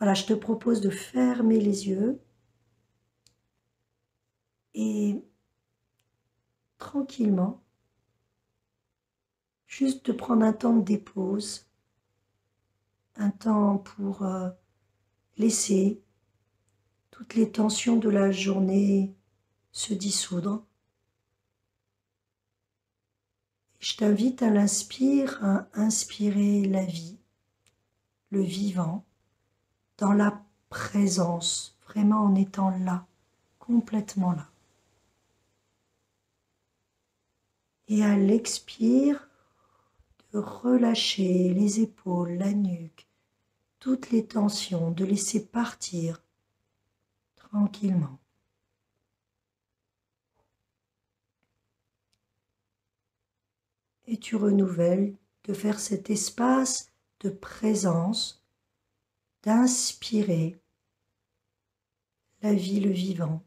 Voilà, je te propose de fermer les yeux et tranquillement, juste de prendre un temps de dépose, un temps pour laisser toutes les tensions de la journée se dissoudre. Je t'invite à l'inspire, à inspirer la vie, le vivant, dans la présence, vraiment en étant là, complètement là. Et à l'expire, de relâcher les épaules, la nuque, toutes les tensions, de laisser partir tranquillement. Et tu renouvelles de faire cet espace de présence, d'inspirer la vie, le vivant,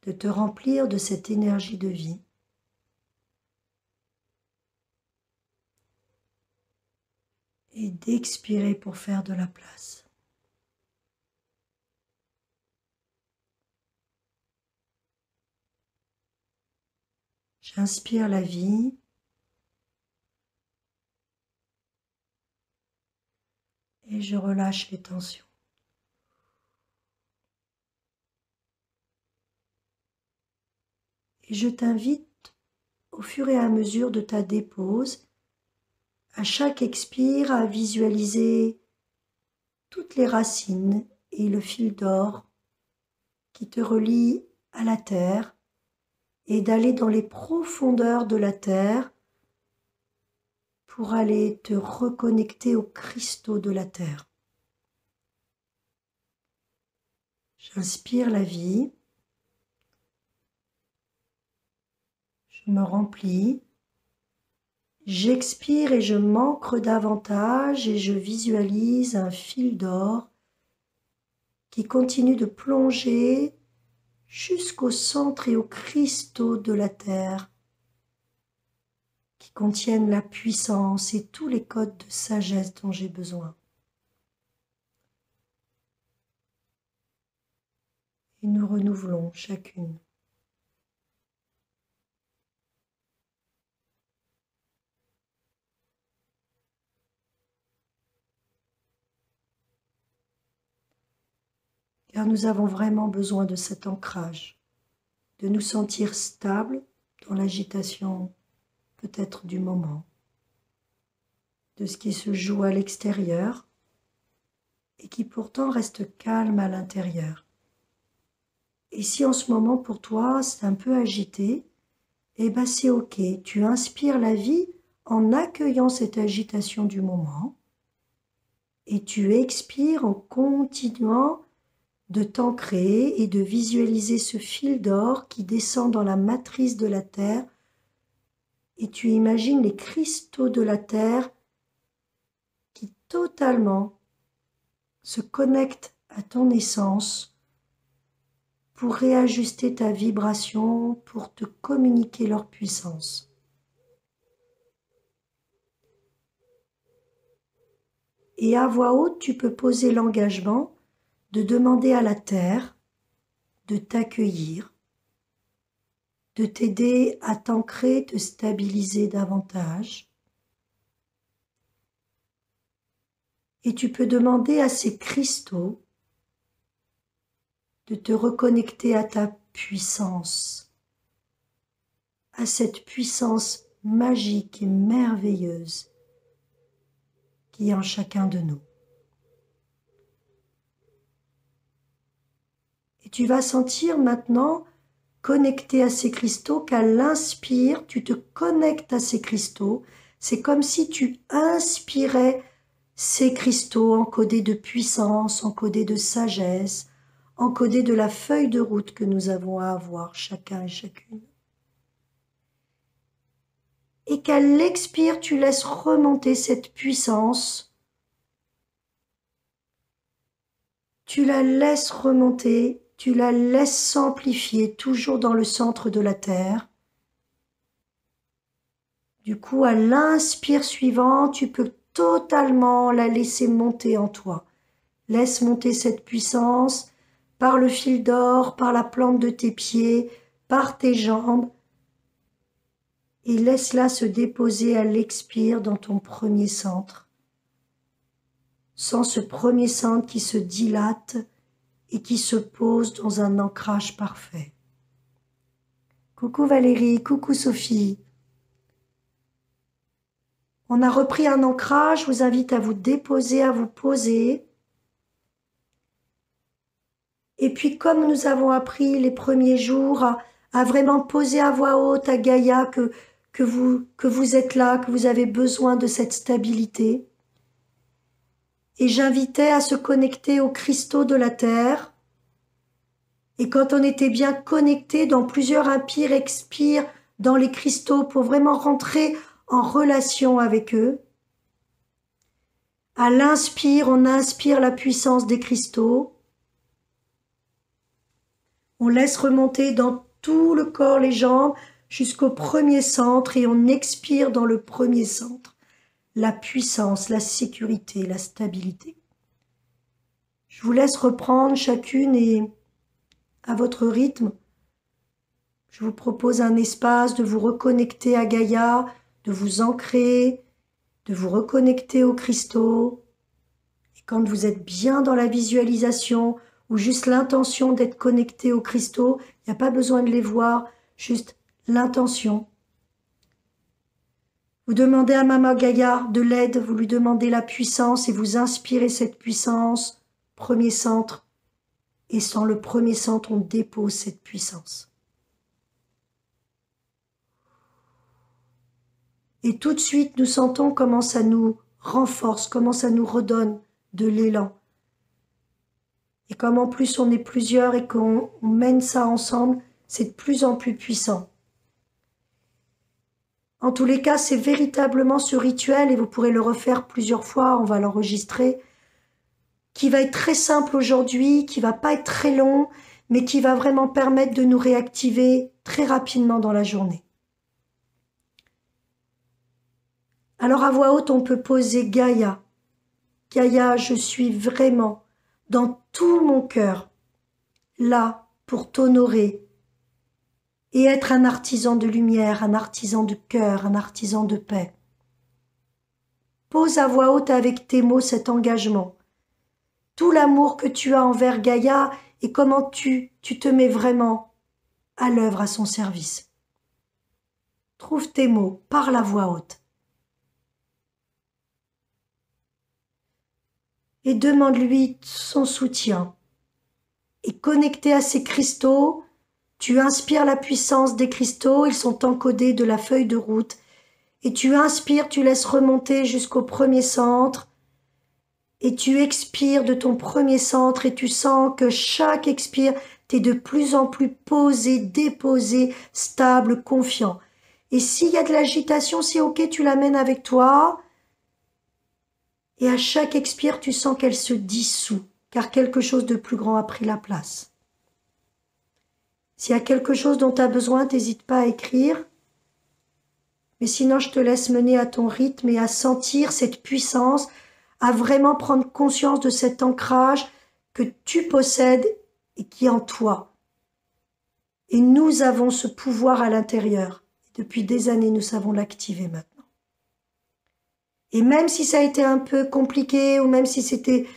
de te remplir de cette énergie de vie. Et d'expirer pour faire de la place. J'inspire la vie. Et je relâche les tensions. Et je t'invite, au fur et à mesure de ta dépose, à chaque expire, à visualiser toutes les racines et le fil d'or qui te relient à la terre et d'aller dans les profondeurs de la terre pour aller te reconnecter aux cristaux de la terre. J'inspire la vie, je me remplis, j'expire et je m'ancre davantage et je visualise un fil d'or qui continue de plonger jusqu'au centre et aux cristaux de la terre qui contiennent la puissance et tous les codes de sagesse dont j'ai besoin. Et nous renouvelons chacune. Car nous avons vraiment besoin de cet ancrage, de nous sentir stables dans l'agitation peut-être du moment, de ce qui se joue à l'extérieur et qui pourtant reste calme à l'intérieur. Et si en ce moment pour toi c'est un peu agité, eh bien c'est ok, tu inspires la vie en accueillant cette agitation du moment et tu expires en continuant de t'ancrer et de visualiser ce fil d'or qui descend dans la matrice de la terre et tu imagines les cristaux de la terre qui totalement se connectent à ton essence pour réajuster ta vibration, pour te communiquer leur puissance. Et à voix haute, tu peux poser l'engagement de demander à la terre de t'accueillir, de t'aider à t'ancrer, te stabiliser davantage. Et tu peux demander à ces cristaux de te reconnecter à ta puissance, à cette puissance magique et merveilleuse qui est en chacun de nous. Et tu vas sentir maintenant, connecté à ces cristaux, qu'à l'inspire, tu te connectes à ces cristaux. C'est comme si tu inspirais ces cristaux encodés de puissance, encodés de sagesse, encodés de la feuille de route que nous avons à avoir, chacun et chacune. Et qu'à l'expire, tu laisses remonter cette puissance. Tu la laisses remonter, tu la laisses s'amplifier, toujours dans le centre de la terre. Du coup, à l'inspire suivant, tu peux totalement la laisser monter en toi. Laisse monter cette puissance par le fil d'or, par la plante de tes pieds, par tes jambes, et laisse-la se déposer à l'expire dans ton premier centre. Sens ce premier centre qui se dilate et qui se pose dans un ancrage parfait. Coucou Valérie, coucou Sophie. On a repris un ancrage, je vous invite à vous déposer, à vous poser. Et puis comme nous avons appris les premiers jours à vraiment poser à voix haute à Gaïa que vous êtes là, que vous avez besoin de cette stabilité. Et j'invitais à se connecter aux cristaux de la terre. Et quand on était bien connecté dans plusieurs impires, expire dans les cristaux pour vraiment rentrer en relation avec eux. À l'inspire, on inspire la puissance des cristaux. On laisse remonter dans tout le corps, les jambes, jusqu'au premier centre et on expire dans le premier centre. La puissance, la sécurité, la stabilité. Je vous laisse reprendre chacune et à votre rythme. Je vous propose un espace de vous reconnecter à Gaïa, de vous ancrer, de vous reconnecter aux cristaux. Et quand vous êtes bien dans la visualisation ou juste l'intention d'être connecté aux cristaux, il n'y a pas besoin de les voir, juste l'intention. Vous demandez à Mama Gaïa de l'aide, vous lui demandez la puissance et vous inspirez cette puissance, premier centre. Et sans le premier centre, on dépose cette puissance. Et tout de suite, nous sentons comment ça nous renforce, comment ça nous redonne de l'élan. Et comme en plus on est plusieurs et qu'on mène ça ensemble, c'est de plus en plus puissant. En tous les cas, c'est véritablement ce rituel, et vous pourrez le refaire plusieurs fois, on va l'enregistrer, qui va être très simple aujourd'hui, qui va pas être très long, mais qui va vraiment permettre de nous réactiver très rapidement dans la journée. Alors à voix haute, on peut poser Gaïa. Gaïa, je suis vraiment dans tout mon cœur là pour t'honorer et être un artisan de lumière, un artisan de cœur, un artisan de paix. Pose à voix haute avec tes mots cet engagement. Tout l'amour que tu as envers Gaïa et comment tu te mets vraiment à l'œuvre à son service. Trouve tes mots, parle à voix haute. Et demande-lui son soutien. Et connecté à ces cristaux, tu inspires la puissance des cristaux, ils sont encodés de la feuille de route, et tu inspires, tu laisses remonter jusqu'au premier centre, et tu expires de ton premier centre, et tu sens que chaque expire, tu es de plus en plus posé, déposé, stable, confiant. Et s'il y a de l'agitation, c'est ok, tu l'amènes avec toi, et à chaque expire, tu sens qu'elle se dissout, car quelque chose de plus grand a pris la place. S'il y a quelque chose dont tu as besoin, n'hésite pas à écrire. Mais sinon, je te laisse mener à ton rythme et à sentir cette puissance, à vraiment prendre conscience de cet ancrage que tu possèdes et qui est en toi. Et nous avons ce pouvoir à l'intérieur. Depuis des années, nous savons l'activer maintenant. Et même si ça a été un peu compliqué, ou même si c'était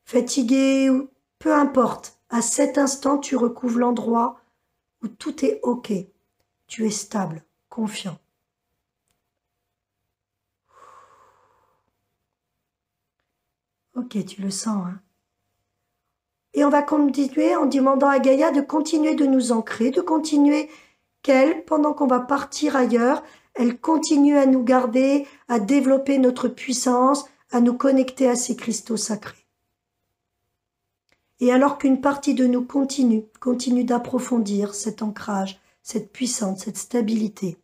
fatigué, ou peu importe, à cet instant, tu recouvres l'endroit où tout est ok. Tu es stable, confiant. Ok, tu le sens, hein? Et on va continuer en demandant à Gaïa de continuer de nous ancrer, de continuer qu'elle, pendant qu'on va partir ailleurs, elle continue à nous garder, à développer notre puissance, à nous connecter à ces cristaux sacrés. Et alors qu'une partie de nous continue d'approfondir cet ancrage, cette puissance, cette stabilité,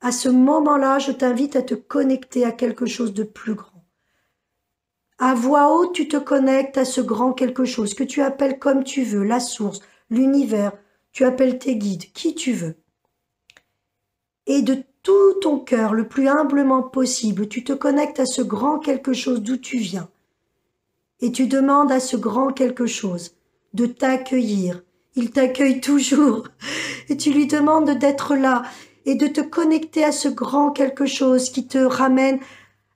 à ce moment-là, je t'invite à te connecter à quelque chose de plus grand. À voix haute, tu te connectes à ce grand quelque chose que tu appelles comme tu veux, la source, l'univers, tu appelles tes guides, qui tu veux. Et de tout ton cœur, le plus humblement possible, tu te connectes à ce grand quelque chose d'où tu viens. Et tu demandes à ce grand quelque chose de t'accueillir. Il t'accueille toujours. Et tu lui demandes d'être là et de te connecter à ce grand quelque chose qui te ramène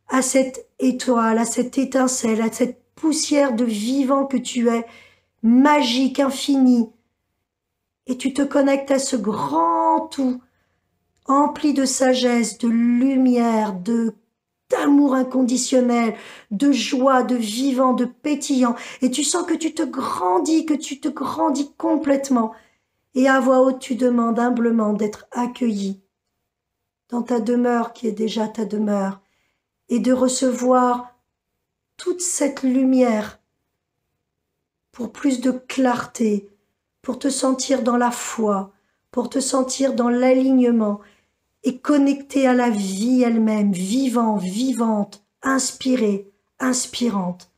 à cette étoile, à cette étincelle, à cette poussière de vivant que tu es, magique, infini. Et tu te connectes à ce grand tout, empli de sagesse, de lumière, d'amour inconditionnel, de joie, de vivant, de pétillant. Et tu sens que tu te grandis complètement. Et à voix haute, tu demandes humblement d'être accueilli dans ta demeure qui est déjà ta demeure et de recevoir toute cette lumière pour plus de clarté, pour te sentir dans la foi, pour te sentir dans l'alignement et connecté à la vie elle-même, vivant, vivante, inspirée, inspirante.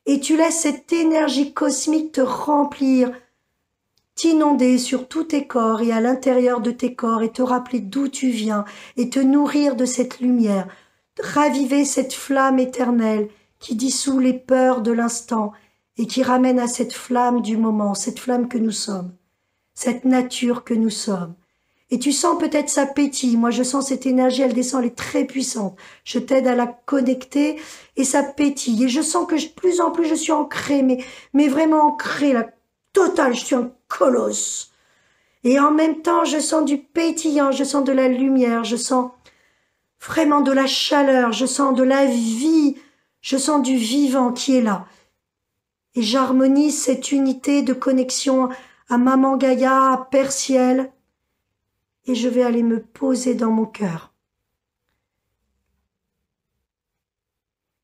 Et tu laisses cette énergie cosmique te remplir, t'inonder sur tous tes corps et à l'intérieur de tes corps et te rappeler d'où tu viens et te nourrir de cette lumière, raviver cette flamme éternelle qui dissout les peurs de l'instant et qui ramène à cette flamme du moment, cette flamme que nous sommes, cette nature que nous sommes. Et tu sens peut-être ça pétille, moi je sens cette énergie, elle descend, elle est très puissante. Je t'aide à la connecter et ça pétille. Et je sens que plus en plus je suis ancrée, mais vraiment ancrée, la totale, je suis un colosse. Et en même temps, je sens du pétillant, je sens de la lumière, je sens vraiment de la chaleur, je sens de la vie, je sens du vivant qui est là. Et j'harmonise cette unité de connexion à Maman Gaïa, à Père Ciel, et je vais aller me poser dans mon cœur.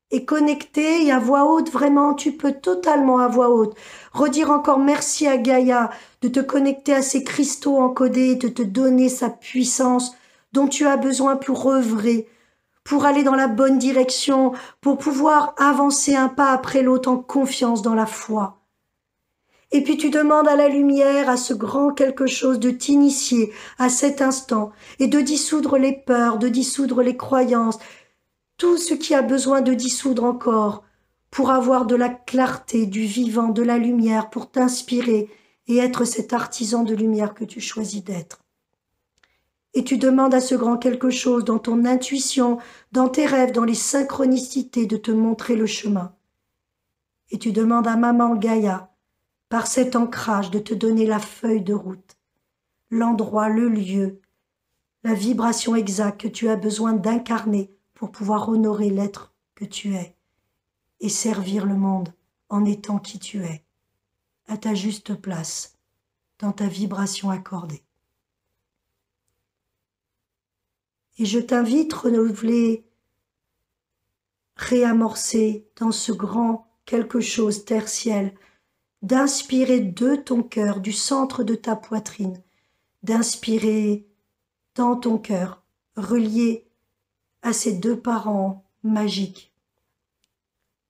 Et connecter et à voix haute, vraiment, tu peux totalement à voix haute redire encore merci à Gaïa de te connecter à ces cristaux encodés, de te donner sa puissance dont tu as besoin pour œuvrer, pour aller dans la bonne direction, pour pouvoir avancer un pas après l'autre en confiance dans la foi. Et puis tu demandes à la lumière, à ce grand quelque chose de t'initier à cet instant et de dissoudre les peurs, de dissoudre les croyances, tout ce qui a besoin de dissoudre encore pour avoir de la clarté, du vivant, de la lumière, pour t'inspirer et être cet artisan de lumière que tu choisis d'être. Et tu demandes à ce grand quelque chose dans ton intuition, dans tes rêves, dans les synchronicités de te montrer le chemin. Et tu demandes à Maman Gaïa, par cet ancrage, de te donner la feuille de route, l'endroit, le lieu, la vibration exacte que tu as besoin d'incarner pour pouvoir honorer l'être que tu es et servir le monde en étant qui tu es, à ta juste place, dans ta vibration accordée. Et je t'invite à renouveler, réamorcer dans ce grand quelque chose terre-ciel, d'inspirer de ton cœur, du centre de ta poitrine, d'inspirer dans ton cœur, relié à ces deux parents magiques,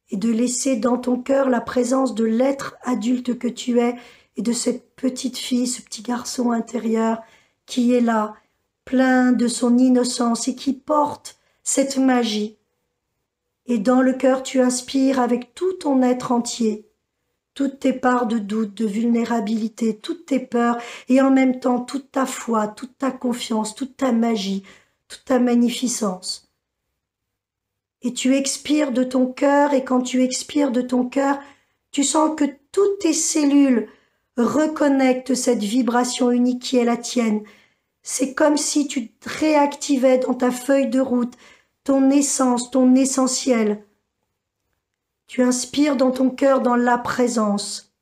et de laisser dans ton cœur la présence de l'être adulte que tu es et de cette petite fille, ce petit garçon intérieur qui est là, plein de son innocence et qui porte cette magie. Et dans le cœur, tu inspires avec tout ton être entier, toutes tes parts de doute, de vulnérabilité, toutes tes peurs, et en même temps toute ta foi, toute ta confiance, toute ta magie, toute ta magnificence. Et tu expires de ton cœur, et quand tu expires de ton cœur, tu sens que toutes tes cellules reconnectent cette vibration unique qui est la tienne. C'est comme si tu réactivais dans ta feuille de route ton essence, ton essentiel. Tu inspires dans ton cœur dans la présence.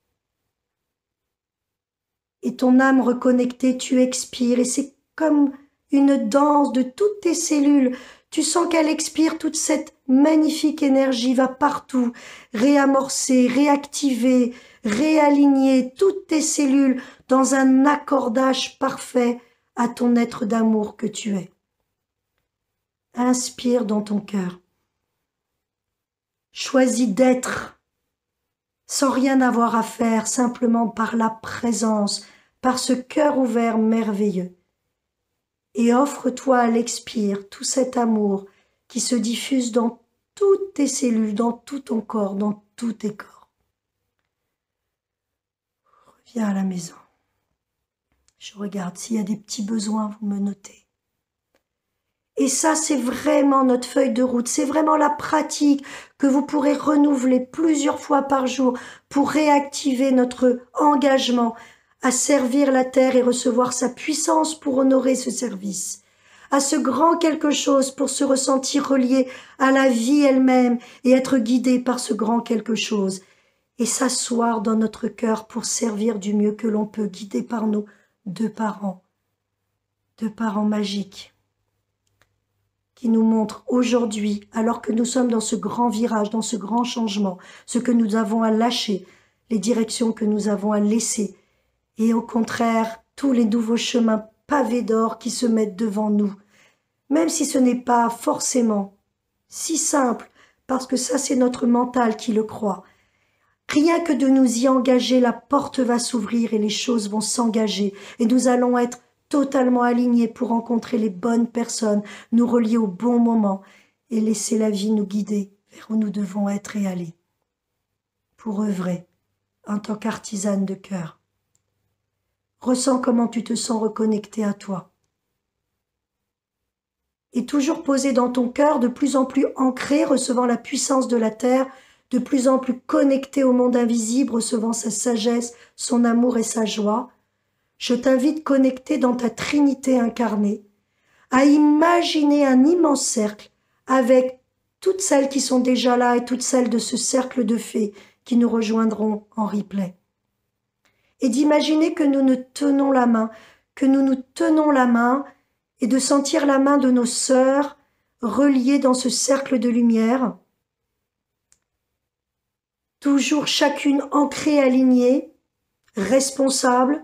Et ton âme reconnectée, tu expires. Et c'est comme une danse de toutes tes cellules. Tu sens qu'elle expire, toute cette magnifique énergie va partout, réamorcer, réactiver, réaligner toutes tes cellules dans un accordage parfait à ton être d'amour que tu es. Inspire dans ton cœur. Choisis d'être, sans rien avoir à faire, simplement par la présence, par ce cœur ouvert merveilleux. Et offre-toi à l'expire tout cet amour qui se diffuse dans toutes tes cellules, dans tout ton corps, dans tous tes corps. Reviens à la maison. Je regarde s'il y a des petits besoins, vous me notez. Et ça, c'est vraiment notre feuille de route, c'est vraiment la pratique que vous pourrez renouveler plusieurs fois par jour pour réactiver notre engagement à servir la terre et recevoir sa puissance pour honorer ce service, à ce grand quelque chose pour se ressentir relié à la vie elle-même et être guidé par ce grand quelque chose, et s'asseoir dans notre cœur pour servir du mieux que l'on peut, guidé par nos deux parents magiques, qui nous montrent aujourd'hui, alors que nous sommes dans ce grand virage, dans ce grand changement, ce que nous avons à lâcher, les directions que nous avons à laisser, et au contraire, tous les nouveaux chemins pavés d'or qui se mettent devant nous, même si ce n'est pas forcément si simple, parce que ça c'est notre mental qui le croit. Rien que de nous y engager, la porte va s'ouvrir et les choses vont s'engager, et nous allons être totalement alignés pour rencontrer les bonnes personnes, nous relier au bon moment et laisser la vie nous guider vers où nous devons être et aller, pour œuvrer en tant qu'artisane de cœur. Ressens comment tu te sens reconnecté à toi. Et toujours posé dans ton cœur, de plus en plus ancré, recevant la puissance de la terre, de plus en plus connecté au monde invisible, recevant sa sagesse, son amour et sa joie. Je t'invite connecté dans ta Trinité incarnée, à imaginer un immense cercle avec toutes celles qui sont déjà là et toutes celles de ce cercle de fées qui nous rejoindront en replay. Et d'imaginer que nous nous tenons la main, et de sentir la main de nos sœurs reliées dans ce cercle de lumière, toujours chacune ancrée, alignée, responsable.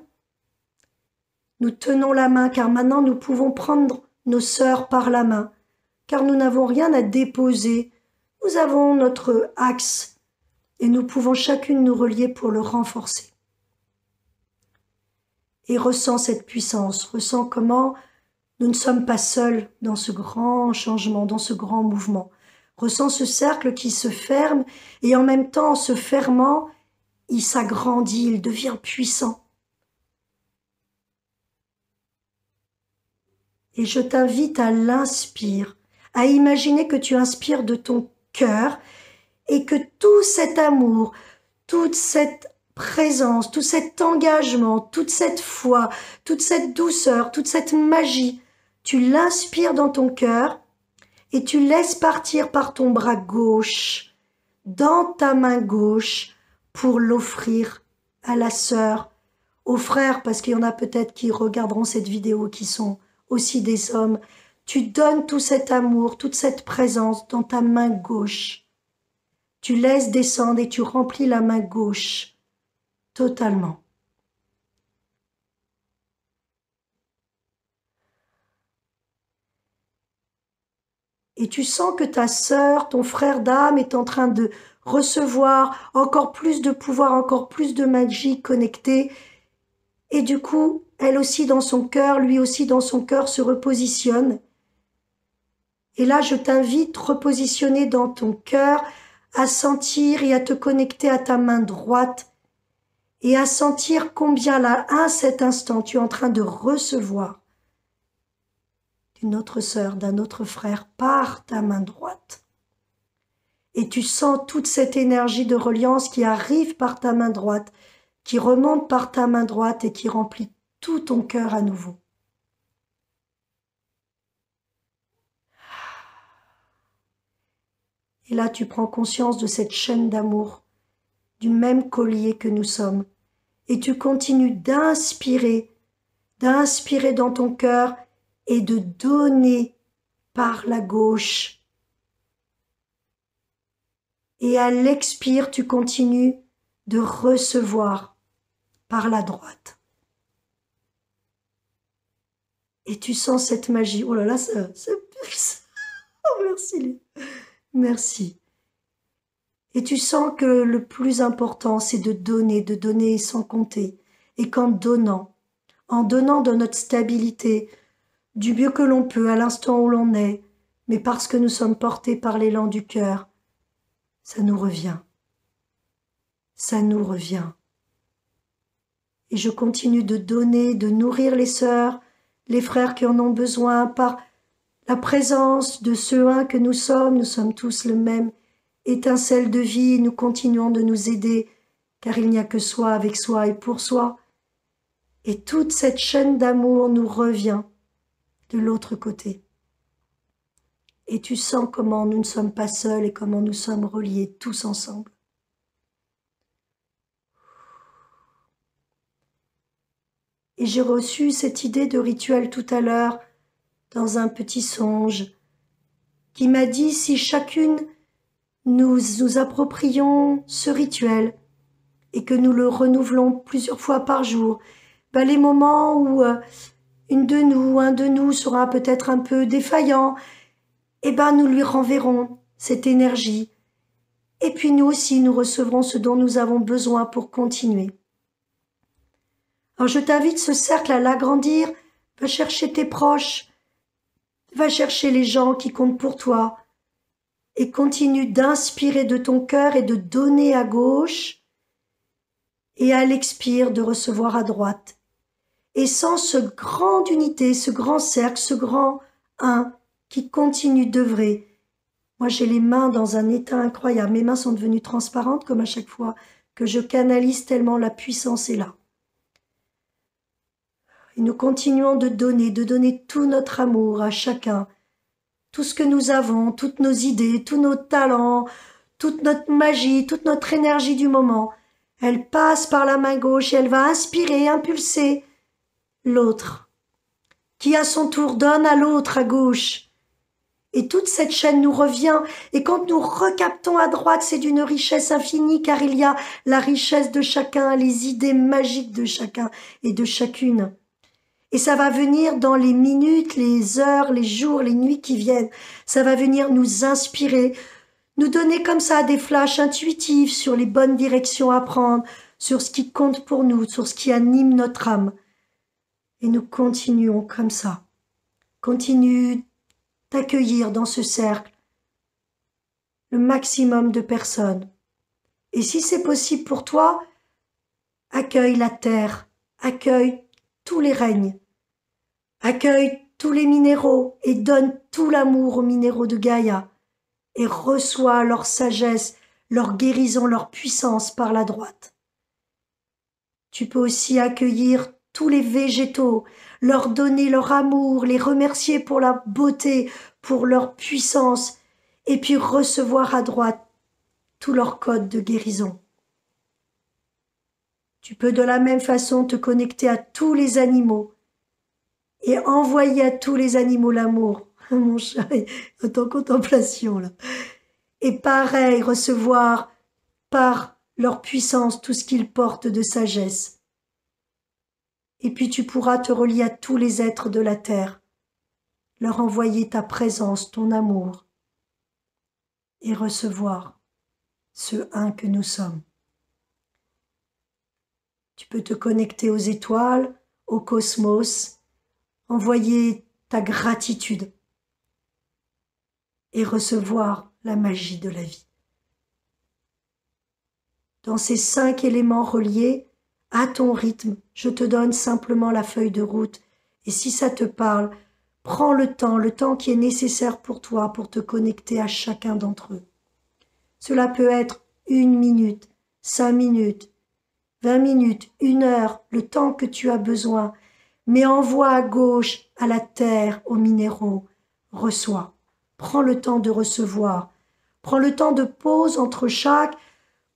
Nous tenons la main car maintenant nous pouvons prendre nos sœurs par la main, car nous n'avons rien à déposer, nous avons notre axe et nous pouvons chacune nous relier pour le renforcer. Et ressens cette puissance, ressens comment nous ne sommes pas seuls dans ce grand changement, dans ce grand mouvement. Ressens ce cercle qui se ferme et en même temps, en se fermant, il s'agrandit, il devient puissant. Et je t'invite à l'inspire, à imaginer que tu inspires de ton cœur et que tout cet amour, toute cette présence, tout cet engagement, toute cette foi, toute cette douceur, toute cette magie, tu l'inspires dans ton cœur et tu laisses partir par ton bras gauche, dans ta main gauche, pour l'offrir à la sœur, aux frères, parce qu'il y en a peut-être qui regarderont cette vidéo qui sont aussi des hommes. Tu donnes tout cet amour, toute cette présence dans ta main gauche. Tu laisses descendre et tu remplis la main gauche totalement. Et tu sens que ta sœur, ton frère d'âme est en train de recevoir encore plus de pouvoir, encore plus de magie connectée. Et du coup, elle aussi dans son cœur, lui aussi dans son cœur se repositionne. Et là, je t'invite à repositionner dans ton cœur, à sentir et à te connecter à ta main droite et à sentir combien là, à cet instant, tu es en train de recevoir d'une autre sœur, d'un autre frère par ta main droite. Et tu sens toute cette énergie de reliance qui arrive par ta main droite, qui remonte par ta main droite et qui remplit tout ton cœur à nouveau. Et là, tu prends conscience de cette chaîne d'amour, du même collier que nous sommes. Et tu continues d'inspirer dans ton cœur et de donner par la gauche. Et à l'expire, tu continues de recevoir par la droite. Et tu sens cette magie. Oh là là, ça pulse. Oh, merci. Merci. Et tu sens que le plus important, c'est de donner sans compter. Et qu'en donnant de notre stabilité, du mieux que l'on peut, à l'instant où l'on est, mais parce que nous sommes portés par l'élan du cœur, ça nous revient. ça nous revient. Et je continue de donner, de nourrir les sœurs, les frères qui en ont besoin par la présence de ce un que nous sommes tous le même étincelle de vie, nous continuons de nous aider, car il n'y a que soi avec soi et pour soi. Et toute cette chaîne d'amour nous revient de l'autre côté. Et tu sens comment nous ne sommes pas seuls et comment nous sommes reliés tous ensemble. Et j'ai reçu cette idée de rituel tout à l'heure dans un petit songe qui m'a dit si chacune nous nous approprions ce rituel et que nous le renouvelons plusieurs fois par jour, ben les moments où une de nous, un de nous sera peut-être un peu défaillant, eh ben nous lui renverrons cette énergie. Et puis nous aussi, nous recevrons ce dont nous avons besoin pour continuer. Alors je t'invite ce cercle à l'agrandir, va chercher tes proches, va chercher les gens qui comptent pour toi et continue d'inspirer de ton cœur et de donner à gauche et à l'expire de recevoir à droite. Et sans ce grande unité, ce grand cercle, ce grand un qui continue d'œuvrer. Moi, j'ai les mains dans un état incroyable. Mes mains sont devenues transparentes comme à chaque fois que je canalise tellement la puissance est là. Et nous continuons de donner tout notre amour à chacun, tout ce que nous avons, toutes nos idées, tous nos talents, toute notre magie, toute notre énergie du moment. Elle passe par la main gauche et elle va inspirer, impulser l'autre, qui à son tour donne à l'autre à gauche. Et toute cette chaîne nous revient, et quand nous recaptons à droite, c'est d'une richesse infinie, car il y a la richesse de chacun, les idées magiques de chacun et de chacune. Et ça va venir dans les minutes, les heures, les jours, les nuits qui viennent. Ça va venir nous inspirer, nous donner comme ça des flashs intuitifs sur les bonnes directions à prendre, sur ce qui compte pour nous, sur ce qui anime notre âme. Et nous continuons comme ça. Continue d'accueillir dans ce cercle le maximum de personnes. Et si c'est possible pour toi, accueille la terre, accueille tous les règnes, accueille tous les minéraux et donne tout l'amour aux minéraux de Gaïa et reçois leur sagesse, leur guérison, leur puissance par la droite. Tu peux aussi accueillir tous les végétaux, leur donner leur amour, les remercier pour la beauté, pour leur puissance, et puis recevoir à droite tout leur code de guérison. Tu peux de la même façon te connecter à tous les animaux et envoyer à tous les animaux l'amour. Mon chat est en contemplation là. Et pareil, recevoir par leur puissance tout ce qu'ils portent de sagesse. Et puis tu pourras te relier à tous les êtres de la terre, leur envoyer ta présence, ton amour, et recevoir ce un que nous sommes. Tu peux te connecter aux étoiles, au cosmos, envoyer ta gratitude et recevoir la magie de la vie. Dans ces 5 éléments reliés, à ton rythme, je te donne simplement la feuille de route. Et si ça te parle, prends le temps qui est nécessaire pour toi pour te connecter à chacun d'entre eux. Cela peut être 1 minute, 5 minutes, 20 minutes, 1 heure, le temps que tu as besoin. Mais envoie à gauche, à la terre, aux minéraux. Reçois. Prends le temps de recevoir. Prends le temps de pause entre chaque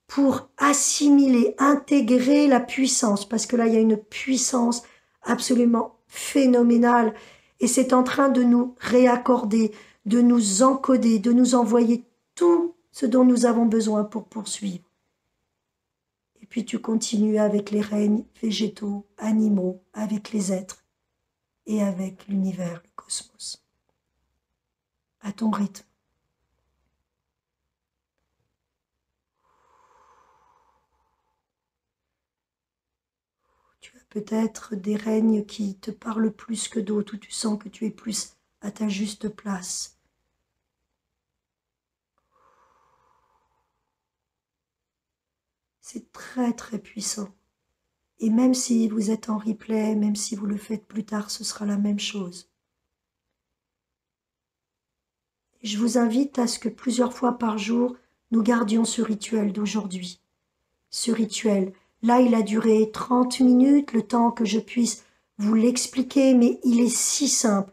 pour assimiler, intégrer la puissance, parce que là, il y a une puissance absolument phénoménale, et c'est en train de nous réaccorder, de nous encoder, de nous envoyer tout ce dont nous avons besoin pour poursuivre. Et puis tu continues avec les règnes végétaux, animaux, avec les êtres, et avec l'univers, le cosmos, à ton rythme. Tu as peut-être des règnes qui te parlent plus que d'autres, où tu sens que tu es plus à ta juste place. C'est très très puissant. Et même si vous êtes en replay, même si vous le faites plus tard, ce sera la même chose. Et je vous invite à ce que plusieurs fois par jour, nous gardions ce rituel d'aujourd'hui. Ce rituel, là il a duré 30 minutes, le temps que je puisse vous l'expliquer, mais il est si simple.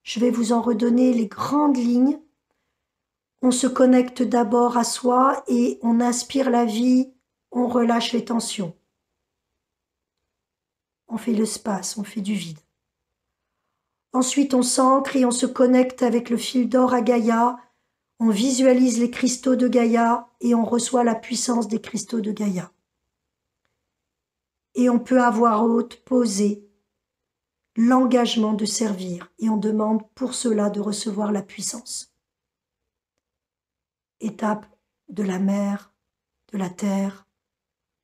Je vais vous en redonner les grandes lignes. On se connecte d'abord à soi et on inspire la vie, on relâche les tensions. On fait l'espace, on fait du vide. Ensuite, on s'ancre et on se connecte avec le fil d'or à Gaïa. On visualise les cristaux de Gaïa et on reçoit la puissance des cristaux de Gaïa. Et on peut à voix haute poser l'engagement de servir et on demande pour cela de recevoir la puissance. Étape de la mer, de la terre,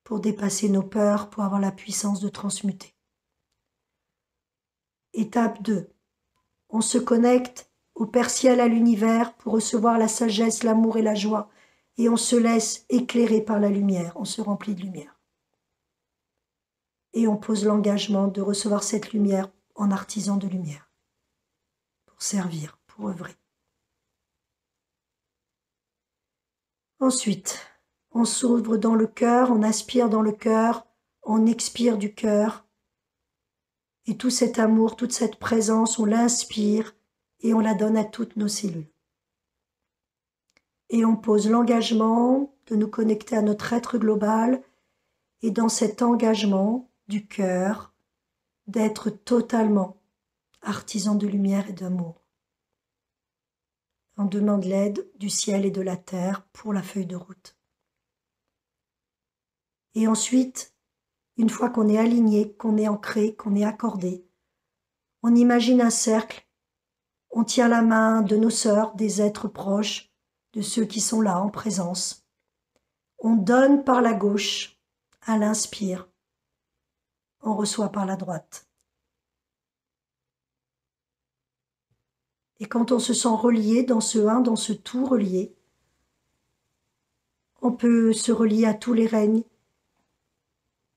pour dépasser nos peurs, pour avoir la puissance de transmuter. Étape 2. On se connecte au Père Ciel, à l'univers, pour recevoir la sagesse, l'amour et la joie. Et on se laisse éclairer par la lumière, on se remplit de lumière. Et on pose l'engagement de recevoir cette lumière en artisan de lumière, pour servir, pour œuvrer. Ensuite, on s'ouvre dans le cœur, on aspire dans le cœur, on expire du cœur. Et tout cet amour, toute cette présence, on l'inspire et on la donne à toutes nos cellules. Et on pose l'engagement de nous connecter à notre être global et dans cet engagement du cœur, d'être totalement artisan de lumière et d'amour. On demande l'aide du ciel et de la terre pour la feuille de route. Et ensuite, une fois qu'on est aligné, qu'on est ancré, qu'on est accordé, on imagine un cercle, on tient la main de nos sœurs, des êtres proches, de ceux qui sont là en présence. On donne par la gauche, à l'inspire, on reçoit par la droite. Et quand on se sent relié dans ce un, dans ce tout relié, on peut se relier à tous les règnes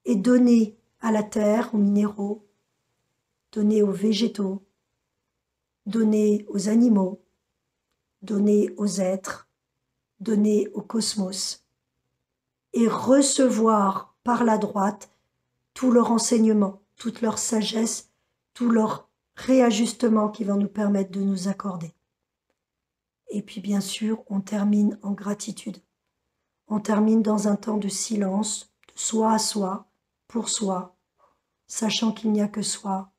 et donner à la terre, aux minéraux, donner aux végétaux, donner aux animaux, donner aux êtres, donner au cosmos, et recevoir par la droite tout leur enseignement, toute leur sagesse, tout leur réajustement qui va nous permettre de nous accorder. Et puis bien sûr, on termine en gratitude. On termine dans un temps de silence, de soi à soi, pour soi, sachant qu'il n'y a que soi,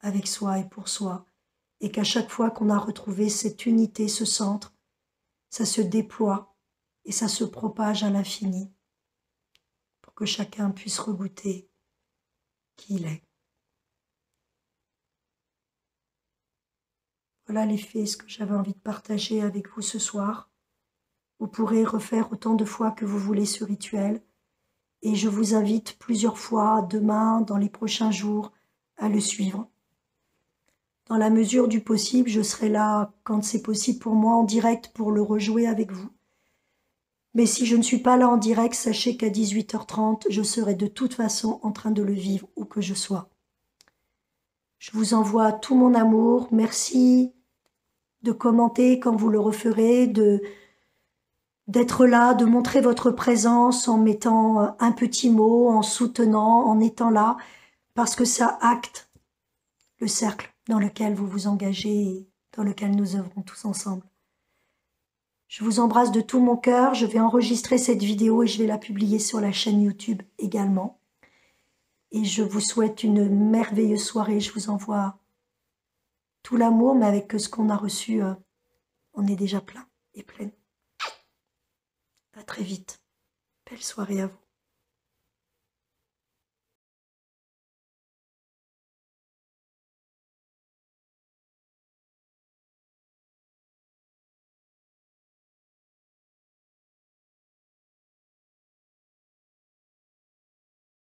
avec soi et pour soi, et qu'à chaque fois qu'on a retrouvé cette unité, ce centre, ça se déploie et ça se propage à l'infini pour que chacun puisse regoûter qui il est. Voilà les faits, ce que j'avais envie de partager avec vous ce soir. Vous pourrez refaire autant de fois que vous voulez ce rituel et je vous invite plusieurs fois demain, dans les prochains jours, à le suivre. Dans la mesure du possible, je serai là quand c'est possible pour moi en direct pour le rejouer avec vous. Mais si je ne suis pas là en direct, sachez qu'à 18h30, je serai de toute façon en train de le vivre où que je sois. Je vous envoie tout mon amour. Merci de commenter quand vous le referez, d'être là, de montrer votre présence en mettant un petit mot, en soutenant, en étant là, parce que ça acte le cercle dans lequel vous vous engagez et dans lequel nous œuvrons tous ensemble. Je vous embrasse de tout mon cœur. Je vais enregistrer cette vidéo et je vais la publier sur la chaîne YouTube également. Et je vous souhaite une merveilleuse soirée. Je vous envoie tout l'amour, mais avec ce qu'on a reçu, on est déjà plein et pleine. À très vite. Belle soirée à vous.